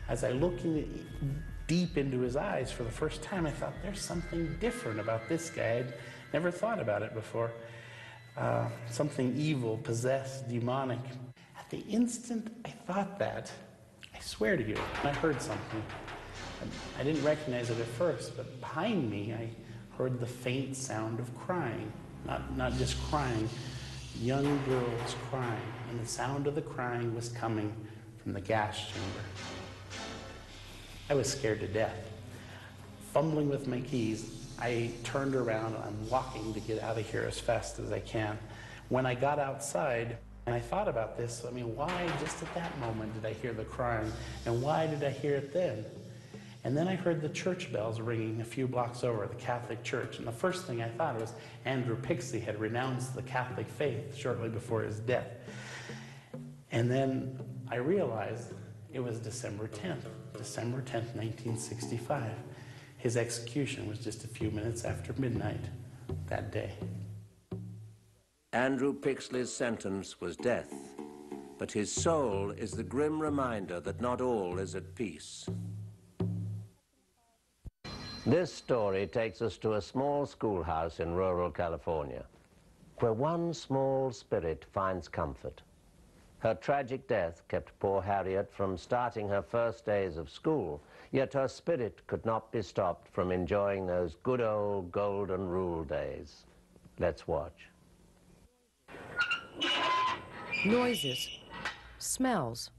As I looked deep into his eyes for the first time, I thought, there's something different about this guy. I'd never thought about it before. Something evil, possessed, demonic. At the instant I thought that, I swear to you, I heard something. I didn't recognize it at first, but behind me I heard the faint sound of crying. Not just crying, young girls crying. And the sound of the crying was coming from the gas chamber. I was scared to death. Fumbling with my keys, I turned around and I'm walking to get out of here as fast as I can. When I got outside, and I thought about this, I mean, why just at that moment did I hear the crying? And why did I hear it then? And then I heard the church bells ringing a few blocks over, the Catholic Church. And the first thing I thought was Andrew Pixley had renounced the Catholic faith shortly before his death. And then I realized it was December 10th, 1965. His execution was just a few minutes after midnight that day. Andrew Pixley's sentence was death, but his soul is the grim reminder that not all is at peace. This story takes us to a small schoolhouse in rural California, where one small spirit finds comfort. Her tragic death kept poor Harriet from starting her first days of school, yet her spirit could not be stopped from enjoying those good old golden rule days. Let's watch. Noises, smells,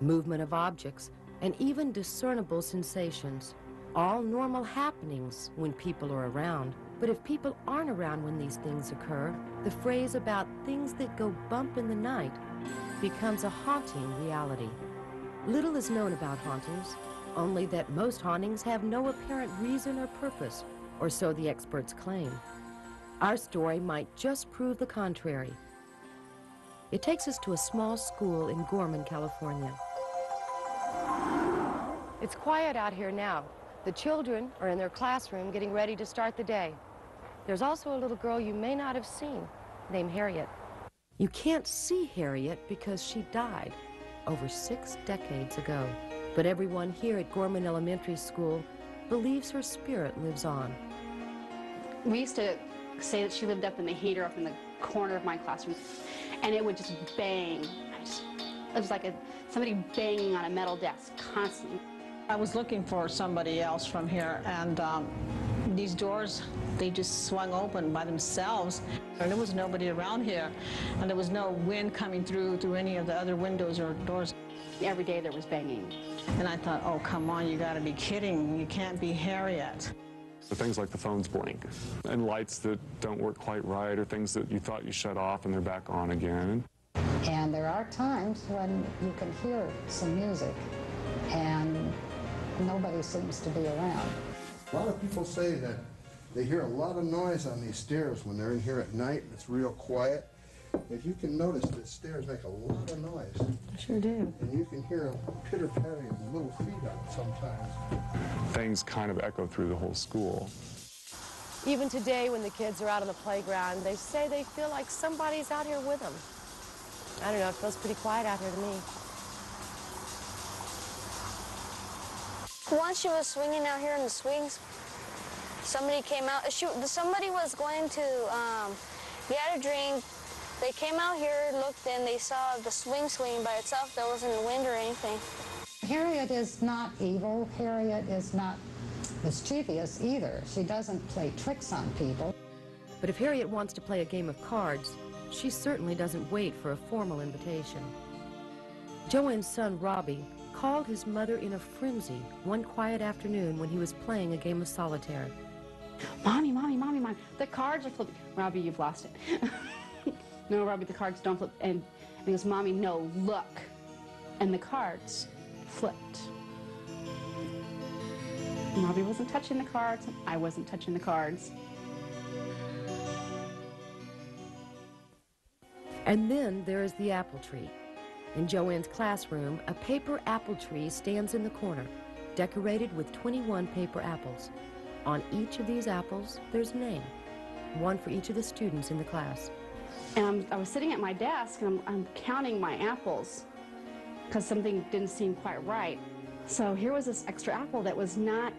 movement of objects, and even discernible sensations. All normal happenings when people are around. But if people aren't around when these things occur, the phrase about things that go bump in the night becomes a haunting reality. Little is known about hauntings, only that most hauntings have no apparent reason or purpose, or so the experts claim. Our story might just prove the contrary. It takes us to a small school in Gorman, California. It's quiet out here now. The children are in their classroom getting ready to start the day. There's also a little girl you may not have seen, named Harriet. You can't see Harriet because she died over 6 decades ago. But everyone here at Gorman Elementary School believes her spirit lives on. We used to say that she lived up in the heater up in the corner of my classroom, and it would just bang. It was like somebody banging on a metal desk constantly. I was looking for somebody else from here, and these doors, they just swung open by themselves, and there was nobody around here, and there was no wind coming through any of the other windows or doors. Every day there was banging. And I thought, oh, come on, you gotta be kidding. You can't be Harriet. Things like the phones blink, and lights that don't work quite right, or things that you thought you shut off and they're back on again. And there are times when you can hear some music, and nobody seems to be around. A lot of people say that they hear a lot of noise on these stairs when they're in here at night. It's real quiet. If you can notice, the stairs make a lot of noise. I sure do. And you can hear a pitter-pattering of little feet up sometimes. Things kind of echo through the whole school. Even today, when the kids are out on the playground, they say they feel like somebody's out here with them. I don't know, it feels pretty quiet out here to me. Once she was swinging out here in the swings, somebody came out. Somebody was going to get a drink. They came out here, looked, and they saw the swing swinging by itself. There wasn't wind or anything. Harriet is not evil. Harriet is not mischievous either. She doesn't play tricks on people. But if Harriet wants to play a game of cards, she certainly doesn't wait for a formal invitation. Joanne's son, Robbie, called his mother in a frenzy one quiet afternoon when he was playing a game of solitaire. Mommy, Mommy, Mommy, Mommy, the cards are flipping. Robbie, you've lost it. No, Robbie, the cards don't flip. And he goes, Mommy, no, look. And the cards flipped. And Robbie wasn't touching the cards, and I wasn't touching the cards. And then there is the apple tree. In Joanne's classroom, a paper apple tree stands in the corner, decorated with 21 paper apples. On each of these apples, there's a name, one for each of the students in the class. And I was sitting at my desk, and I'm counting my apples, because something didn't seem quite right. So here was this extra apple that was not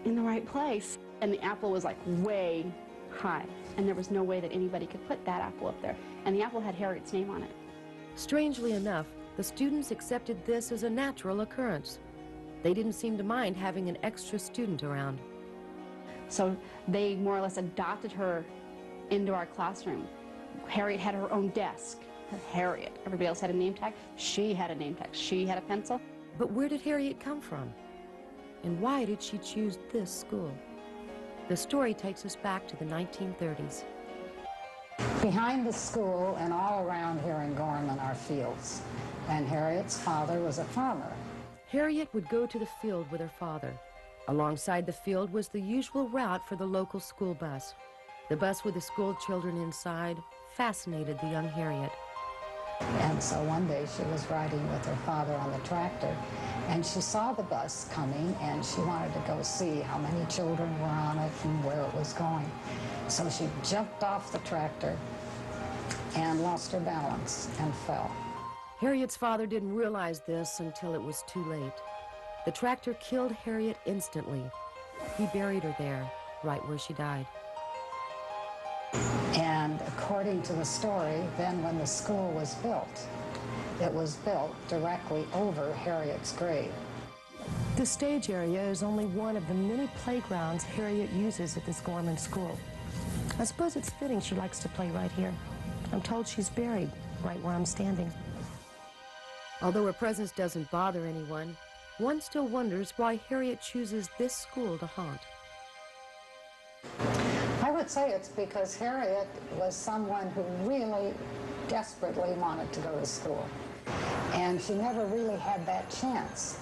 in the right place. And the apple was like way high. And there was no way that anybody could put that apple up there. And the apple had Harriet's name on it. Strangely enough, the students accepted this as a natural occurrence. They didn't seem to mind having an extra student around. So they more or less adopted her into our classroom. Harriet had her own desk. Harriet. Everybody else had a name tag. She had a name tag. She had a pencil. But where did Harriet come from? And why did she choose this school? The story takes us back to the 1930s. Behind the school and all around here in Gorman are fields, and Harriet's father was a farmer. Harriet would go to the field with her father. Alongside the field was the usual route for the local school bus. The bus with the school children inside fascinated the young Harriet. And so one day she was riding with her father on the tractor, and she saw the bus coming, and she wanted to go see how many children were on it and where it was going. So she jumped off the tractor and lost her balance and fell. Harriet's father didn't realize this until it was too late. The tractor killed Harriet instantly. He buried her there, right where she died. And according to the story, then when the school was built, it was built directly over Harriet's grave. The stage area is only one of the many playgrounds Harriet uses at this Gorman school. I suppose it's fitting she likes to play right here. I'm told she's buried right where I'm standing. Although her presence doesn't bother anyone, one still wonders why Harriet chooses this school to haunt. I would say it's because Harriet was someone who really desperately wanted to go to school. And she never really had that chance.